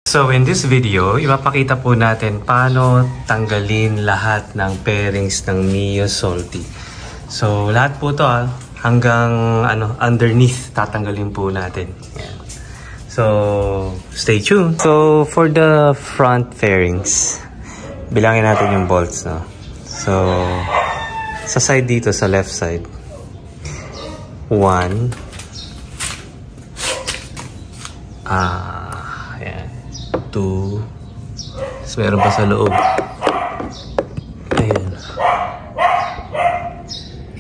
So in this video, ipapakita po natin paano tanggalin lahat ng pairings ng Mio Salty. So lahat po to hanggang underneath tatanggalin po natin. Yan. So stay tuned. So for the front fairings, bilangin natin yung bolts, no? So sa side dito, sa left side, 1, ayan, 2, so meron pa sa loob, ayan,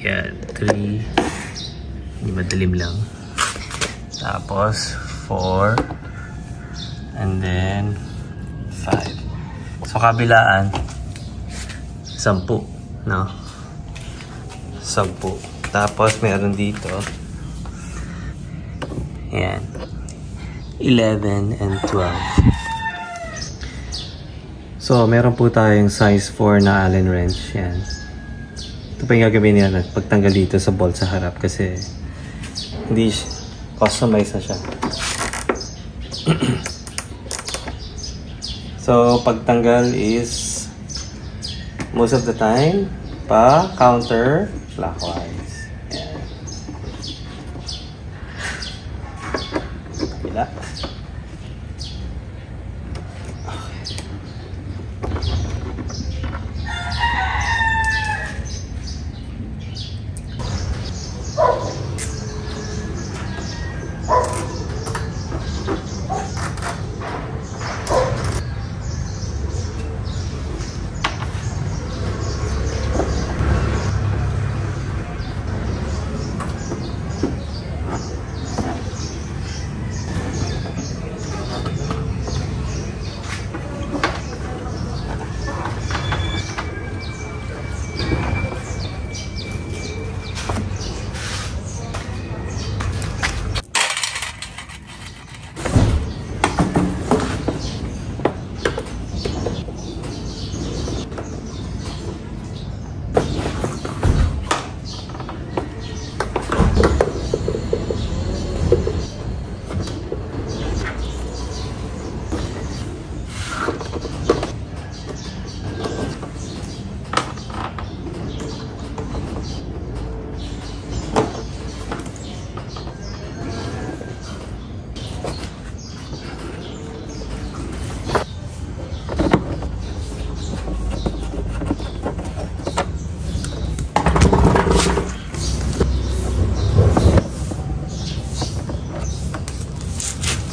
yan, 3, hindi madilim lang, tapos 4, and then 5. So kabilaan 10, no? 10. Tapos meron dito, ayan, 11 and 12. So meron po tayong size 4 na Allen wrench. Yan. Ito pa yung gagawin niya pagtanggal dito sa bolt sa harap kasi hindi customize na siya. So pagtanggal is most of the time pa counter clockwise. Yan. Kabila.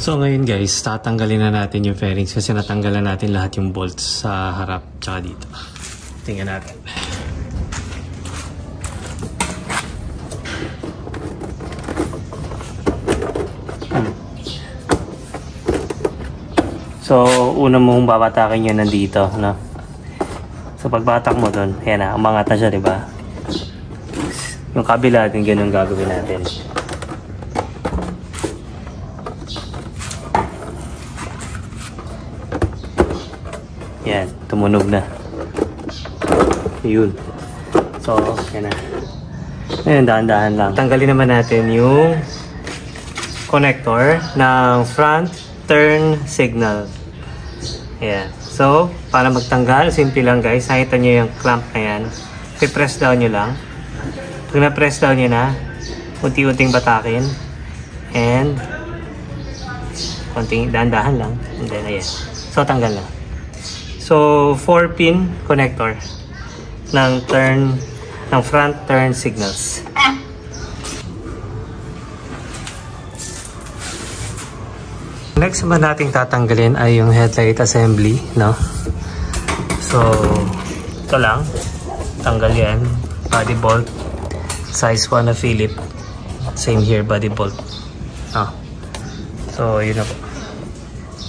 So ngayon guys, tatanggalin na natin yung fairings kasi natanggalan natin lahat yung bolts sa harap tsaka dito. Tingnan natin. So una mong babatakin yun nandito, no? So pagbatak mo doon, ayan na, umangat na siya, diba? Yung kabila din ganun gagawin natin. Yan, tumunog na. Yun. So, yan na. Ngayon, dahan-dahan lang. Tanggalin naman natin yung connector ng front turn signal. Yan. So, para magtanggal, simple lang guys. Nakita nyo yung clamp na yan. I-press down nyo lang. Pag na-press down nyo na, unti-unting batakin. And, konting dahan-dahan lang. And then, ayan. So, tanggal na. So, 4-pin connector ng front turn signals. Next naman nating tatanggalin ay yung headlight assembly, no? So, ito lang. Tanggal yan. Body bolt. Size 1 na Philip. Same here, body bolt. No? So, yun na po.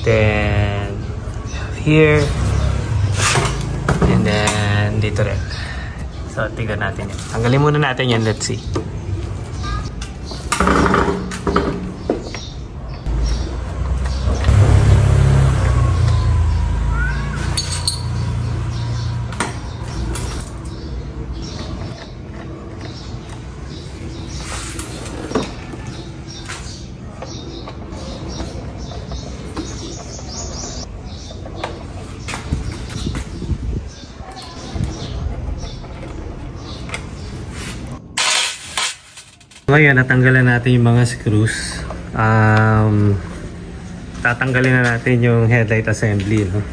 Then, here. And then, dito rin. So, tignan natin yan. Tanggalin muna natin yan. Let's see. Ngayon, natanggalan natin yung mga screws. Tatanggalin na natin yung headlight assembly. No?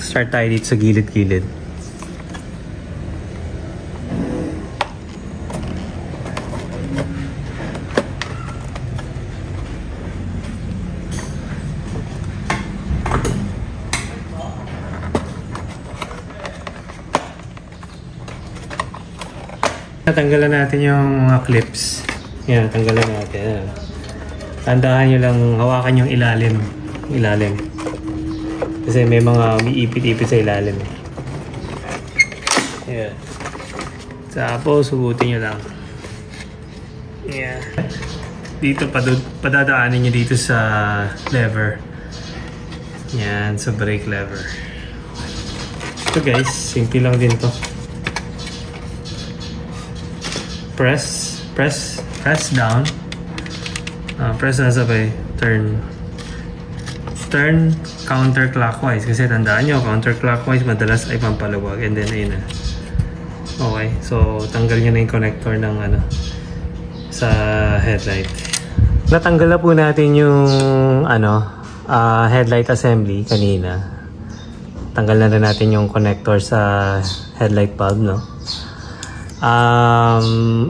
Start tayo dito sa gilid-gilid. Natanggalan natin yung mga clips. Yan, natanggalan natin. Tandahan nyo lang, hawakan yung ilalim. Kasi may mga umiipit-ipit sa ilalim. Yan. Tapos, subutin nyo lang. Yan. Dito, padadaanin nyo dito sa lever. Yan, sa brake lever. Ito guys, simple lang din to. Press down. Press na sabay. Turn counterclockwise. Kasi tandaan nyo, counterclockwise madalas ay pampaluwag. And then, ayun na. Okay. So, tanggal nyo na yung connector ng sa headlight. Natanggal na po natin yung headlight assembly kanina. Tanggal na rin natin yung connector sa headlight bulb, no?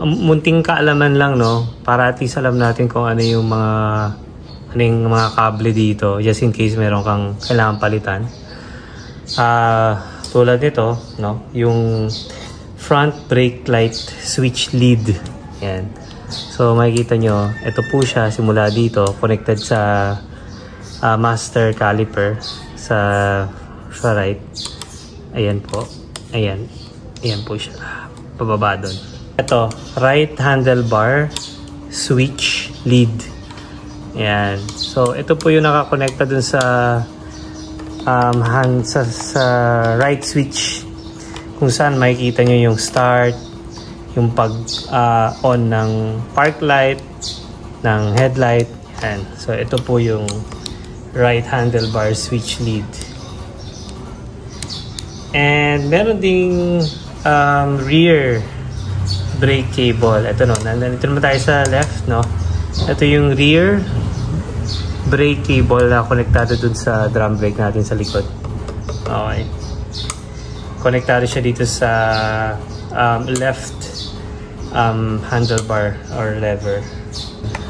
Munting kaalaman lang, no, para at least alam natin kung ano yung mga kable dito, just in case meron kang kailangan palitan. Tulad nito, no, yung front brake light switch lead. Yan. So makikita nyo, ito po siya simula dito, connected sa master caliper sa right. Ayan po. Ayan po siya. Pababa doon. Ito, right handlebar switch lead. Ayan. So, ito po yung nakakonekta dun sa sa right switch. Kung saan makikita nyo yung start, yung pag-on ng park light, ng headlight. Ayan. So, ito po yung right handlebar switch lead. And meron ding rear brake cable. Ito no, nandito naman tayo sa left, no. Ito yung rear brake cable na konektado dun sa drum brake natin sa likod. Okay. Konektado siya dito sa left handlebar or lever.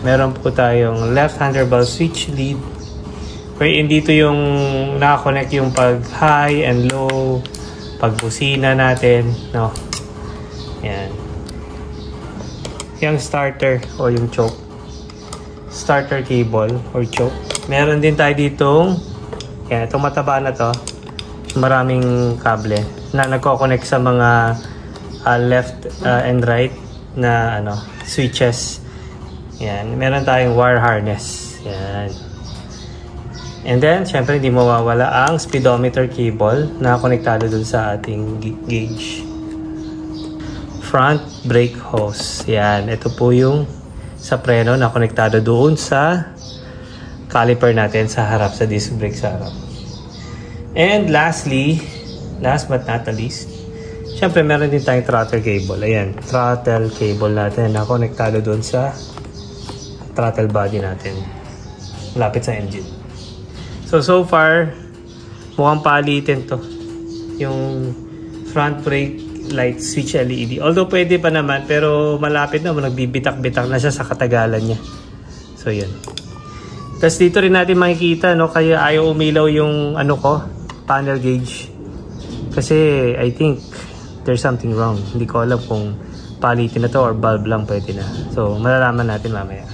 Meron po tayong left handlebar switch lead. Wherein dito yung nakakonect yung pag high and low, pagbusina natin, no? Yan. Yung starter o yung choke. Starter cable or choke. Meron din tayo ditong, yan, itong mataba na to. Maraming kable na nagko-connect sa mga left and right na switches. Yan. Meron tayong wire harness. Yan. And then, syempre, hindi mawawala ang speedometer cable na konektado dun sa ating gauge. Front brake hose. Yan. Ito po yung sa preno na konektado doon sa caliper natin sa harap, sa disc brake sa harap. And lastly, last but not the least, syempre, meron din tayong throttle cable. Ayan. Throttle cable natin na konektado doon sa throttle body natin. Malapit sa engine. So far, mukhang palitin to. Yung front brake light switch LED. Although pwede pa naman, pero malapit na. Nagbibitak-bitak na siya sa katagalan niya. So, yun. Tapos dito rin natin makikita, no, kaya ayaw umilaw yung panel gauge. Kasi I think there's something wrong. Hindi ko alam kung palitin na to or bulb lang pwede na. So, malalaman natin mamaya.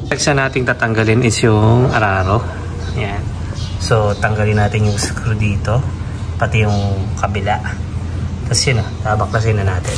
Next na natin tatanggalin is yung araro. Yan. So, tanggalin natin yung screw dito. Pati yung kabila. Tapos yun, babaklasin na natin.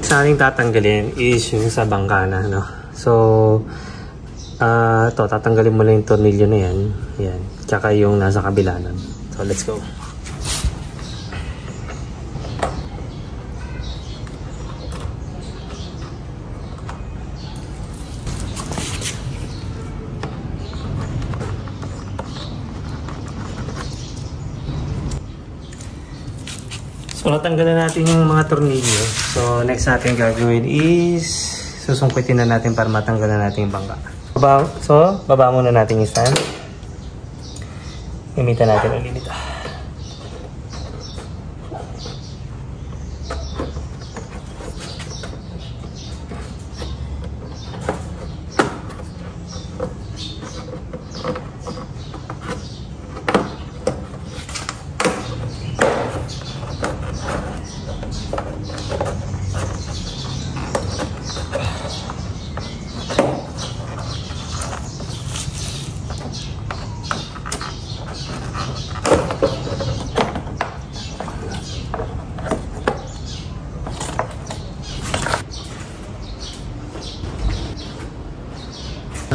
Sa ating tatanggalin is yung sa bangkana, no? So, ito, tatanggalin mo lang yung tornilyo na yan. Yan. Tsaka yung nasa kabila nun. So, let's go. So, natanggalan natin yung mga tornilyo. So, next natin gagawin is susungkitin na natin para matanggalan natin yung bangka. Baba muna natin yung stand. Gamitan natin ulit ito.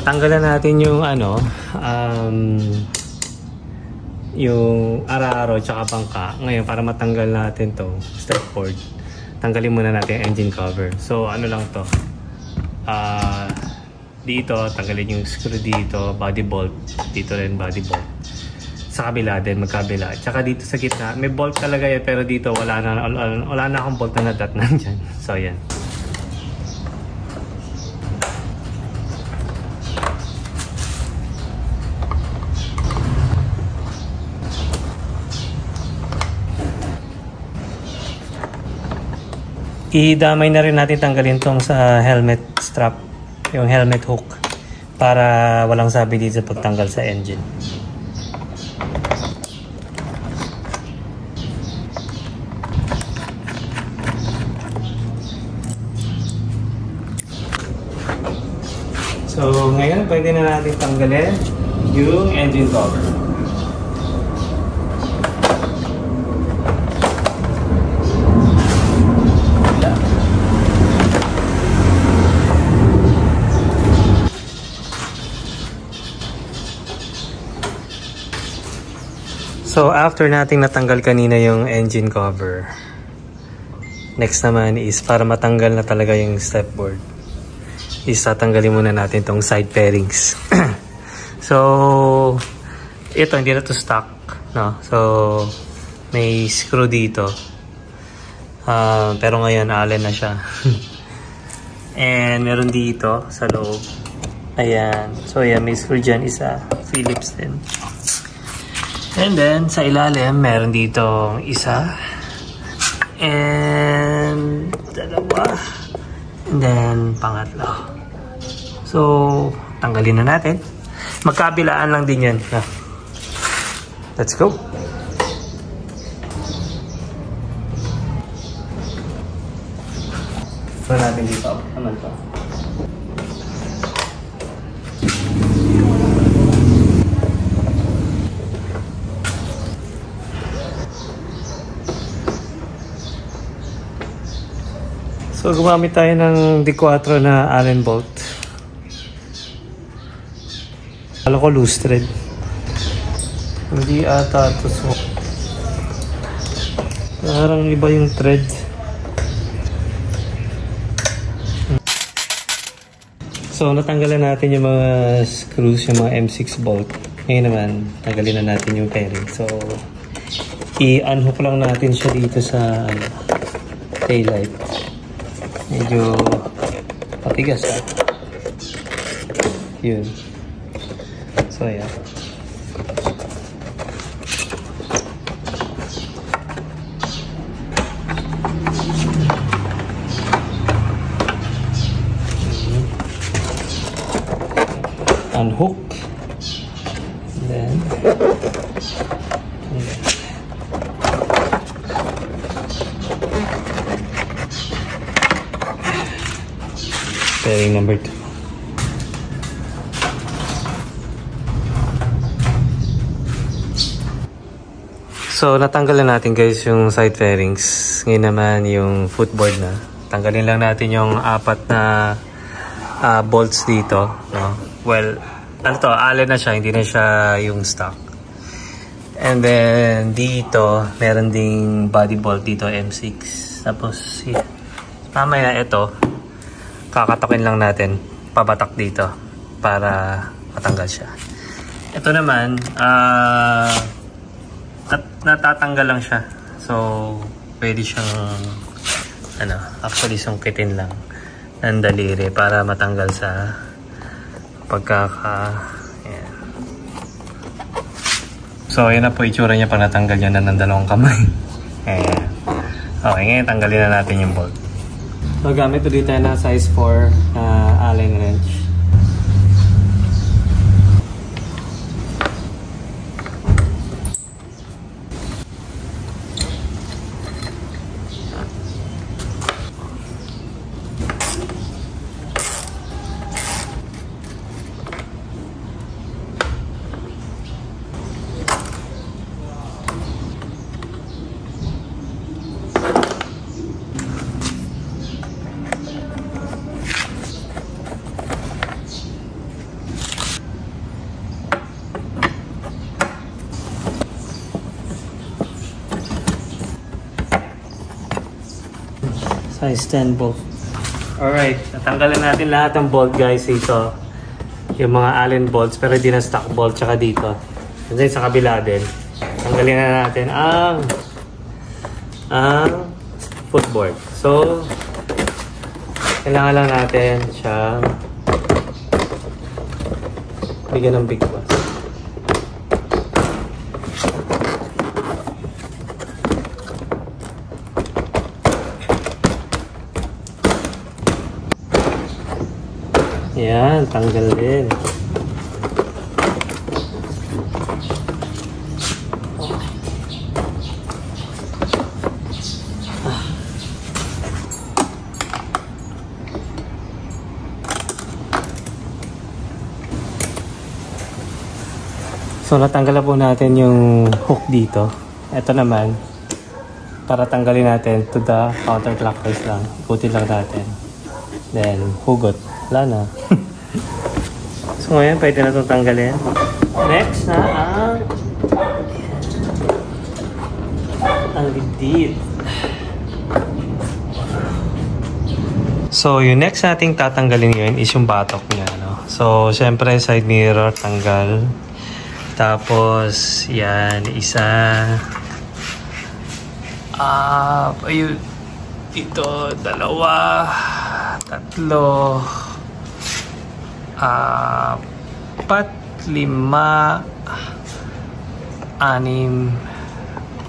Tanggalan natin yung yung ara-aro tsaka bangka. Ngayon, para matanggal natin to step board, tanggalin muna natin yung engine cover. So ano lang to, dito tanggalin yung screw dito, body bolt dito rin, body bolt sa kabila din, magkabila. Tsaka dito sa gitna may bolt talaga yan, pero dito wala na akong bolt na nadatnan dyan. So yan. Idamay na rin natin tanggalin tong sa helmet strap, yung helmet hook, para walang sabi dito sa pagtanggal sa engine. So ngayon pwede na natin tanggalin yung engine cover. So after nating natanggal kanina yung engine cover, next naman is para matanggal na talaga yung step board, is tatanggalin muna natin tong side fairings. So ito hindi na to stock, no? So may screw dito, pero ngayon allen na siya. And meron dito sa loob, ayan. So ayan, may screw dyan, isa Phillips din. And then, sa ilalim, meron dito isa. And dalawa. And then, pangatlo. So, tanggalin na natin. Magkabilaan lang din yan. Let's go. So, natin dito. Naman to. So gumamit tayo ng D4 na Allen bolt. Alam ko loose thread. Hindi ata ito. So parang iba yung thread. So natanggalan natin yung mga screws, yung mga M6 bolt. Ngayon naman tanggalin na natin yung fairing. So i-unhook lang natin siya dito sa taillight. Medyo patigas yun. So yeah. Unhook. Then fairing number 2. So natanggal na natin guys yung side fairings. Ngayon naman yung footboard na. Tanggalin lang natin yung 4 na bolts dito, no? Well, ano to, Allen na siya, hindi na siya yung stock. And then dito, meron ding body bolt dito, M6. Tapos mamaya ito, kakatakin lang natin, pabatak dito para matanggal siya. Ito naman, natatanggal lang siya. So, pwede siyang actually sungkitin lang ng daliri para matanggal sa ayan. So, ayan na po itsura niya pag natanggal niya na ng dalawang kamay. Ayan. Okay, ngayon tanggalin na natin yung bolt. So, gamit ulit tayo na size 4 Allen wrench. Size 10 bolt. Alright, natanggalan natin lahat ng bolt guys ito. Yung mga Allen bolts pero hindi na stock bolt tsaka dito. And then sa kabila din. Tanggalin na natin ang footboard. So, kailangan lang natin siya bigyan ng big boss. Yan, tanggal din. So, natanggal na po natin yung hook dito. Ito naman, para tanggalin natin to the counterclockwise lang. Ikutin lang natin. Then, hugot. Wala na. So ngayon, pwede na itong tanggalin. Next na ang lidid. So yung next nating tatanggalin ngayon is yung batok niya. No? So syempre, side mirror tanggal. Tapos, yan, isa. Ayun. Ito, 2, 3, 4, 5, 6, 7,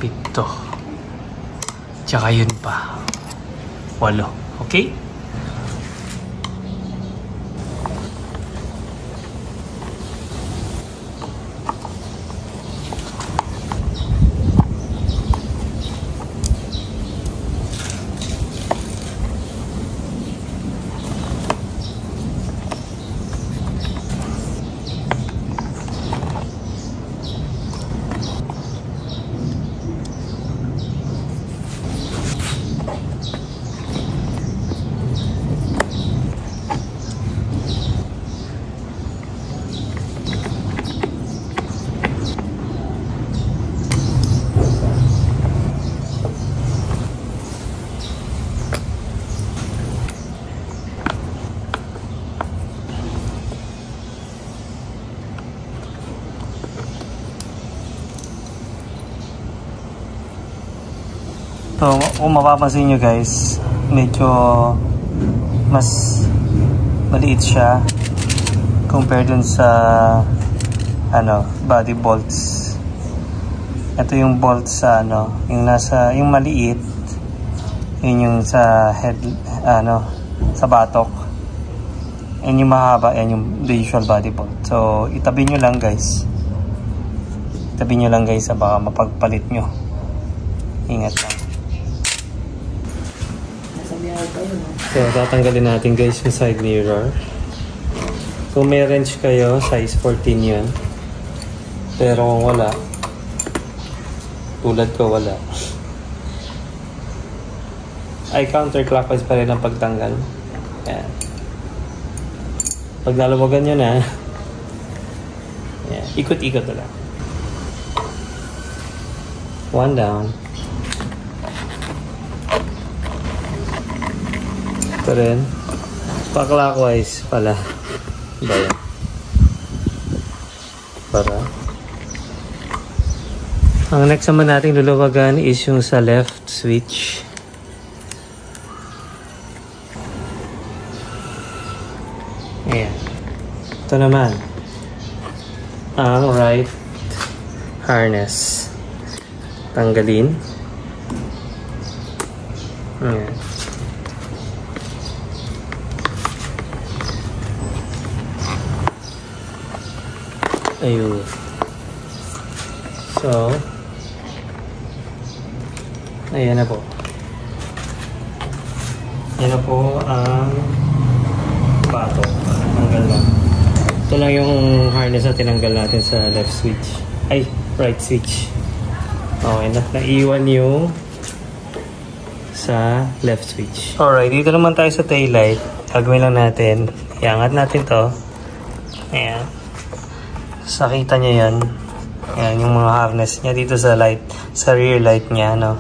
8, tsaka yun pa 8. Okay? So, kung mapapansin nyo guys, medyo mas maliit siya compared dun sa body bolts. Ito yung bolts sa yung maliit, yun yung sa head, sa batok. And yung mahaba, yan yung the usual body bolt. So, itabi nyo lang guys. Itabi nyo lang guys, baka mapagpalit nyo. Ingat lang. So, tatanggalin natin guys yung side mirror. Kung may wrench kayo, size 14 yan. Pero kung wala, tulad ko wala. ay counterclockwise pa rin ang pagtanggal. Ayan. Pag nalawagan nyo na, ayan, ikot-ikot na lang. One down. Ito rin. Pa-clockwise pala. Bayan. Para. Ang next naman nating luluwagan is yung sa left switch. Ayan. Ito naman. Ang right harness. Tanggalin. Ayan. Ayun. So, ayan na po. Ayan na po ang bato. Tanggal lang. Ito lang yung harness na tinanggal natin sa left switch. Ay, right switch. Okay na. Naiwan yung sa left switch. Alright, dito naman tayo sa taillight. Gagawin lang natin. Iangat natin to. Ayan. Sakita nyo yan. Yan, yung mga harness niya dito sa light, sa rear light niya, no?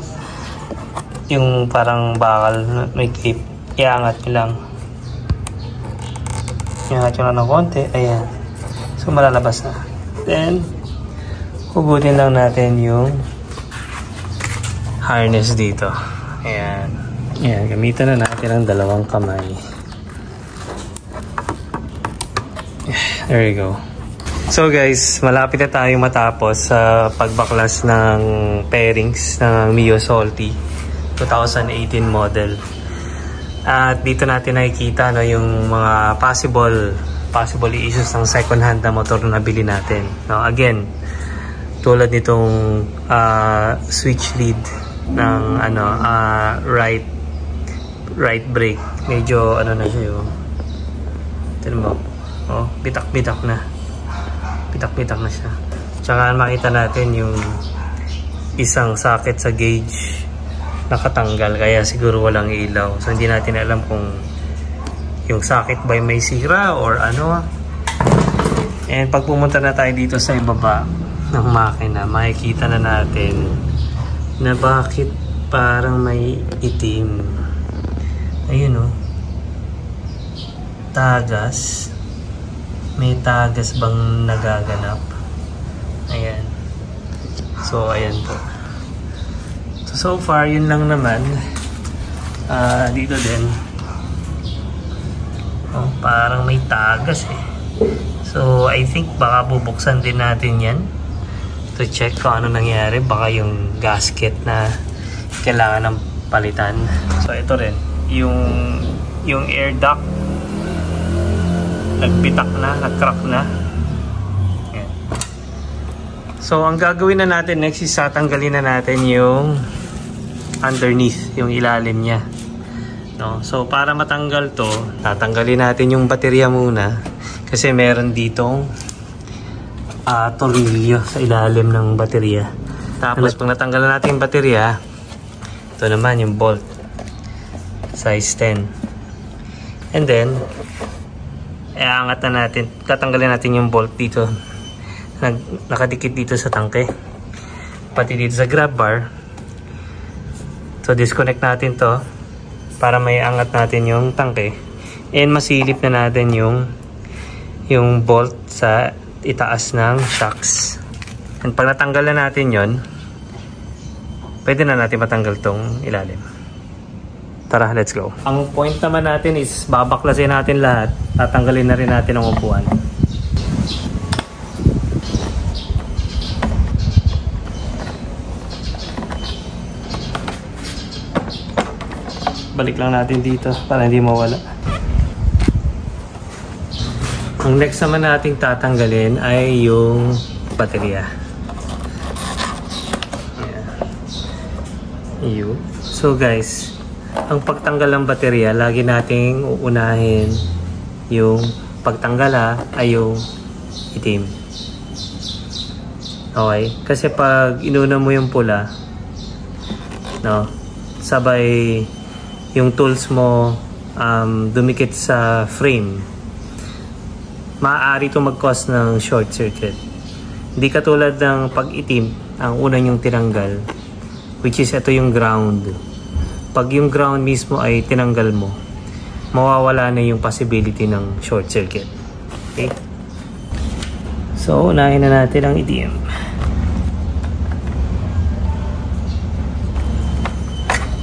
Yung parang bakal, may clip. Iangat nyo lang. Iangat nyo lang ng konti. Ayan. So, malalabas na. Then, hugutin lang natin yung harness dito. Ayan. Ayan, gamitan na natin ang dalawang kamay. There you go. So guys, malapit na tayo matapos sa pagbaklas ng pairings ng Mio Salty 2018 model. At dito natin nakikita no, yung mga possible issues ng second hand na motor na nabili natin. No, again, tulad nitong switch lead ng right brake. Medyo ano na siya yun. Tignan mo. Oh, bitak-bitak na. Pitak-pitak na siya. Tsaka makita natin yung isang socket sa gauge nakatanggal kaya siguro walang ilaw. So hindi natin alam kung yung socket ba may sira or ano. And pag pumunta na tayo dito sa ibaba ng makina, makikita na natin na bakit parang may itim. Ayun oh. Tagas. May tagas bang nagaganap? Ayan. So, ayan po. So far, yun lang naman. Dito din. Oh, parang may tagas eh. So, I think baka bubuksan din natin yan. To check kung ano nangyari. Baka yung gasket na kailangan ng palitan. So, ito rin. Yung air duct nagbitak na, nag-crack na. Ayan. So, ang gagawin na natin next is tatanggalin na natin yung underneath, yung ilalim niya. No? So, para matanggal to, tatanggalin natin yung baterya muna. Kasi meron ditong tornilyo sa ilalim ng baterya. Tapos, pag natanggalan natin yung baterya, ito naman yung bolt. Size 10. And then, iangat na natin, tatanggalin natin yung bolt dito nakadikit dito sa tangke pati dito sa grab bar. So disconnect natin to para may angat natin yung tangke and masilip na natin yung bolt sa itaas ng shocks. And pag natanggal na natin yon, pwede na natin matanggal tong ilalim. Tara, let's go. Ang point naman natin is babaklasin natin lahat. Tatanggalin na rin natin ang upuan. Balik lang natin dito para hindi mawala. Ang next naman nating tatanggalin ay yung baterya. Ayan. So guys, ang pagtanggal ng baterya, lagi nating uunahin yung pagtanggal ay yung itim. Okay? Kasi pag inuna mo yung pula, no, sabay yung tools mo dumikit sa frame, maaari ito mag-cause ng short circuit. Hindi katulad ng pag-itim, ang una yung tinanggal, which is ito yung ground. Pag yung ground mismo ay tinanggal mo, mawawala na yung possibility ng short circuit. Okay? So, unahin na natin ang itim.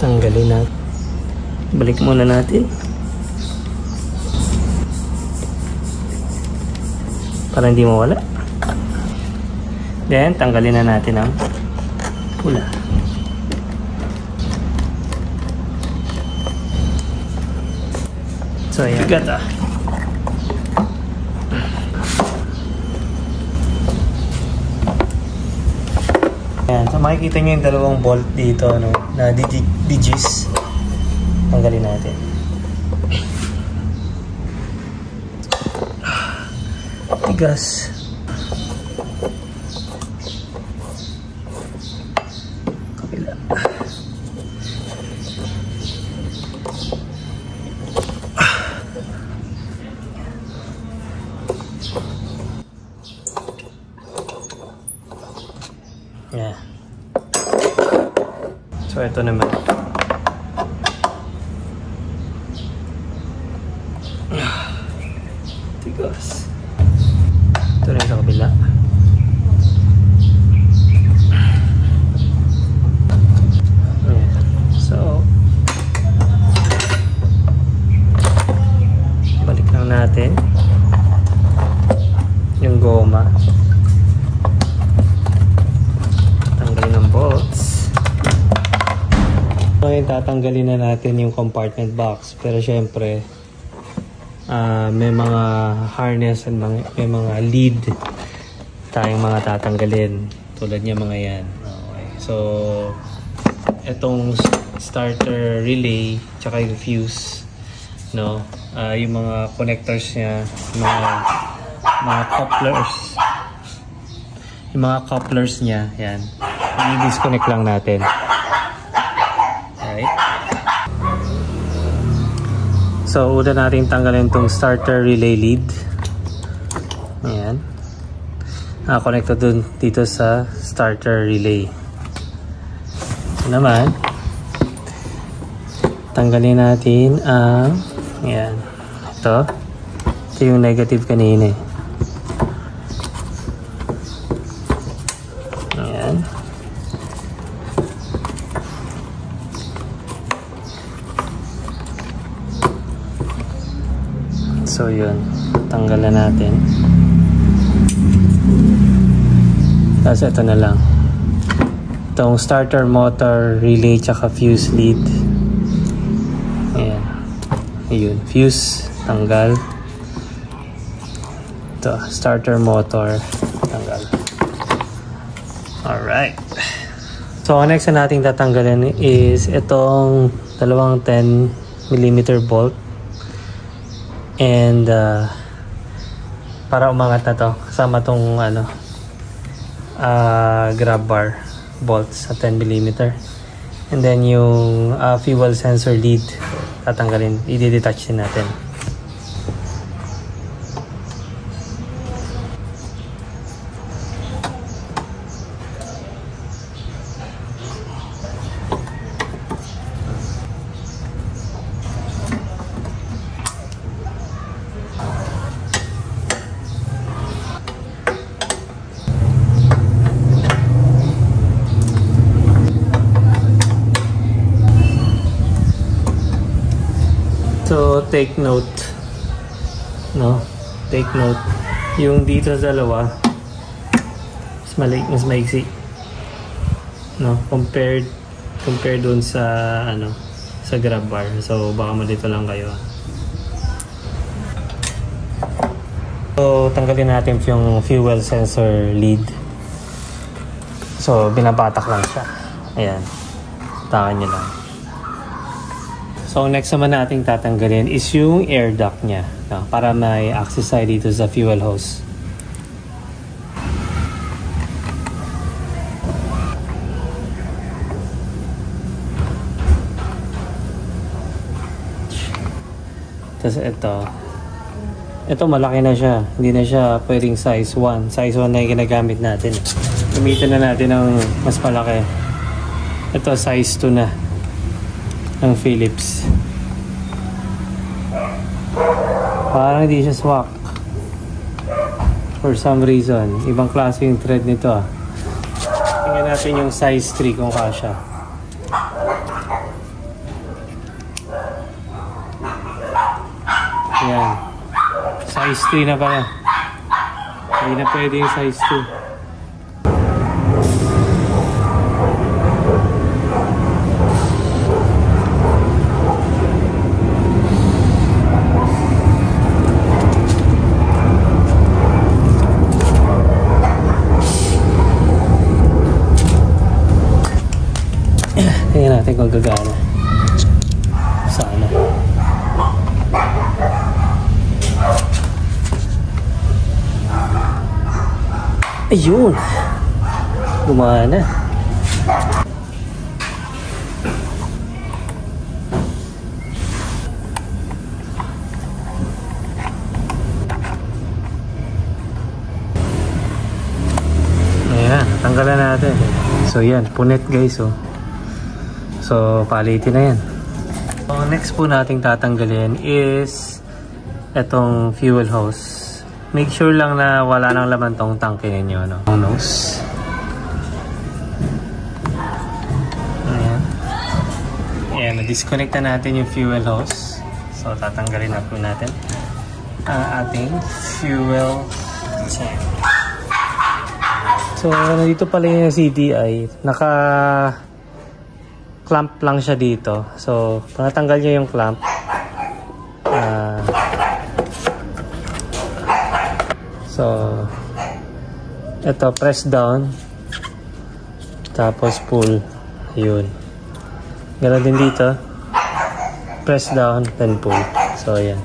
Tanggalin natin. Balik muna natin. Para hindi mawala. Then, tanggalin na natin ang pula. So, ayan. Bigat ah. Ayan. So, makikita nyo yung dalawang bolt dito, no, na digis. Tanggalin natin. Tigas. Kabila. Yeah. So, ito naman. Tigas. Ito rin sa kabila. Yeah. So, balik lang natin yung goma. Tanggalin ang bolts. Ngayon, tatanggalin na natin yung compartment box. Pero syempre, may mga harness and may mga lead tayong mga tatanggalin. Tulad niya mga yan. Okay. So, itong starter relay tsaka yung fuse, no, yung mga connectors niya, mga couplers, yung mga couplers niya, yan, i-disconnect lang natin. Alright. So, una natin tanggalin itong starter relay lead. Ayan. Connected dun dito sa starter relay. So naman, tanggalin natin ang ayan. Ito yung negative kanina. Ayan. So yun, tanggalan natin. Tapos ito na lang. Itong starter motor relay tsaka fuse lead. Ayan. Ayun, fuse, tanggal. Ito, starter motor, tanggal. Alright. So next na nating tatanggalin is itong dalawang 10mm bolt. And para umangat na to, kasama tong grab bar bolts sa 10mm. And then yung fuel sensor lead, tatanggalin, i-detach din natin. So, take note, no? Take note. Yung dito sa dalawa, mas maiksi, no? Compared doon sa, sa grab bar. So, baka malito lang kayo. So, tanggalin natin yung fuel sensor lead. So, binabatak lang siya. Ayan. Takan nyo lang. So, next naman nating tatanggalin is yung air duct niya, no? Para may access tayo dito sa fuel hose. Tapos ito malaki na siya. Hindi na siya pwedeng size 1. Size 1 na yung ginagamit natin. Gamitin na natin ng mas malaki. Ito size 2 na ng Philips. Parang hindi siya swak. For some reason. Ibang klase yung thread nito ah. Tingnan natin yung size 3 kung kasya. Ayan. Size 3 na pala. Hindi na pwede yung size 2. Tingnan natin kung gagana. Sana. Ayun! Gumana. Ayan, tanggalan natin. So yan, punet guys oh. So, palitin na yan. So, next po nating tatanggalin is itong fuel hose. Make sure lang na wala nang laman tong tangke ninyo, no? Ang nose. Ayan. Ayan, na-disconnect na natin yung fuel hose. So, tatanggalin na po natin ang ating fuel tank. So, nandito pala yung CDI. Clamp lang siya dito. So, pag natanggal nyo yung clamp, so, ito, press down, tapos pull. Ayun. Ganon din dito. Press down, then pull. So, ayan.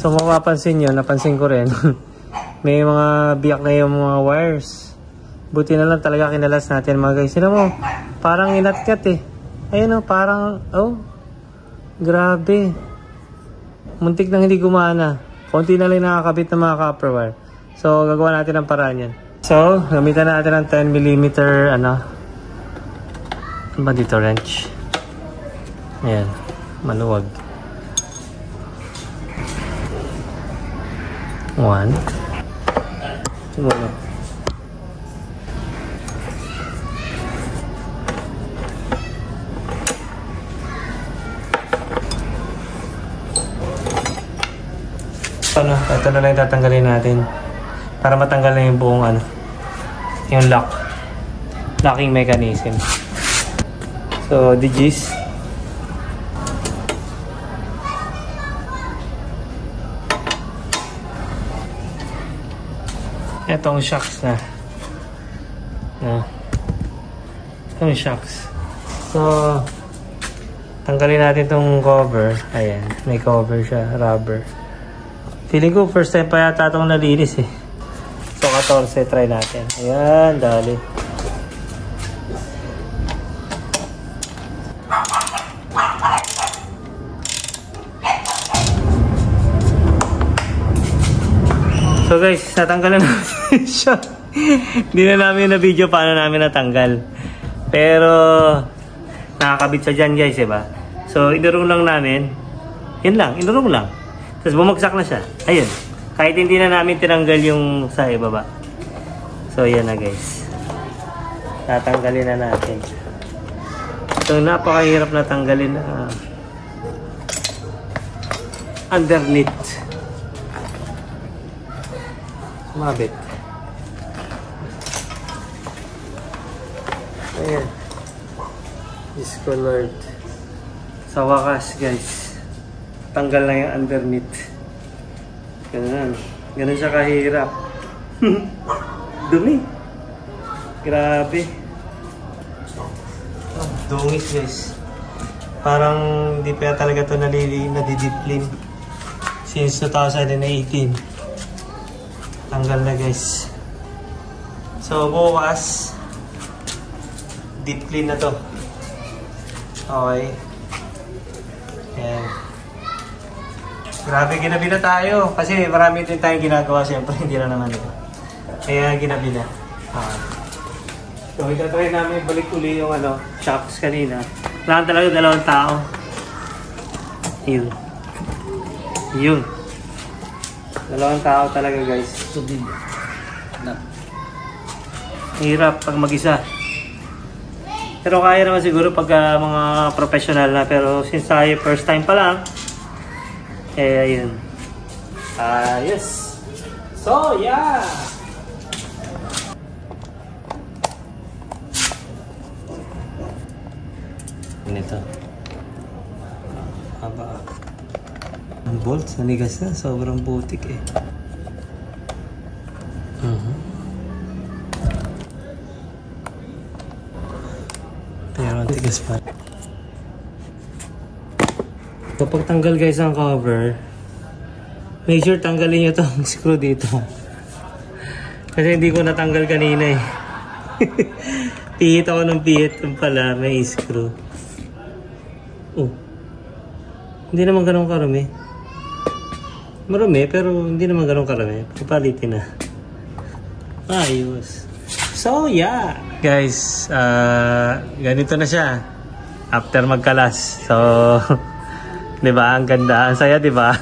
So, mapapansin nyo, napansin ko rin, may mga biyak na yung mga wires. Buti na lang talaga kinalas natin mga guys. Sino mo? Parang inatkat eh. Ayun o, parang, oh, grabe. Muntik nang hindi gumana. Konti na lang nakakabit ng mga copper wire. So, gagawa natin ang paraan yan. So, gamitan natin ng 10mm, ano ba dito, wrench. Ayan, maluwag. 1. Siguro. Ito na lang tatanggalin natin para matanggal na yung buong yung locking mechanism. So, digis. Itong shocks na. Itong shocks. So, tanggalin natin itong cover. Ayan, may cover siya, rubber. Feeling ko first time pa yata itong nalinis eh. So 14, try natin. Ayan, dali. So guys, natanggal na namin siya. Hindi na namin na video paano namin natanggal. Pero nakakabit siya dyan guys, diba? So inurong lang namin. Yan lang, inurong lang. Tapos bumagsak na siya. Ayun. Kahit hindi na namin tinanggal yung sa ibaba. So, yan na guys. Tatanggalin na natin. So, napakahirap na tanggalin na underneath. Mabit. Ayan. Discolored. Sa wakas guys. Tanggal na yung underneath. Ganun. Ganun siya kahirap. Dumi. Grabe. Oh, dungis guys. Parang di pa talaga ito nadidip-clean. Since 2018. Tanggal na guys. So bukas, deep clean na to. Okay. Ayan. Grabe, ginabi na tayo. Kasi marami din tayong ginagawa. Siyempre, hindi na naman ito. Kaya ginabi na. So, itatry namin balik uli yung shocks kanina. Kailangan talaga 2 tao. Yun. Yun. 2 tao talaga, guys. Ito din. Hirap pag mag-isa. Pero kaya naman siguro pag mga professional na. Pero since tayo first time pa lang, ayun. Yes. So, yeah. Ganito. Haba. Ang bolts, nanigas na. Sobrang putik eh. Pero ang tigas pa. Kapag tanggal guys ang cover, make sure tanggalin nyo itong screw dito. Kasi hindi ko natanggal kanina eh. Pihit ako ng pihit. Yung pala may screw. Oh. Hindi naman ganun karami. Marami pero hindi naman ganun karami. Papalitin na. Ayos. So yeah. Guys, ganito na siya. After magkalas. So, 'di ba? Ang ganda, ang saya, 'di ba?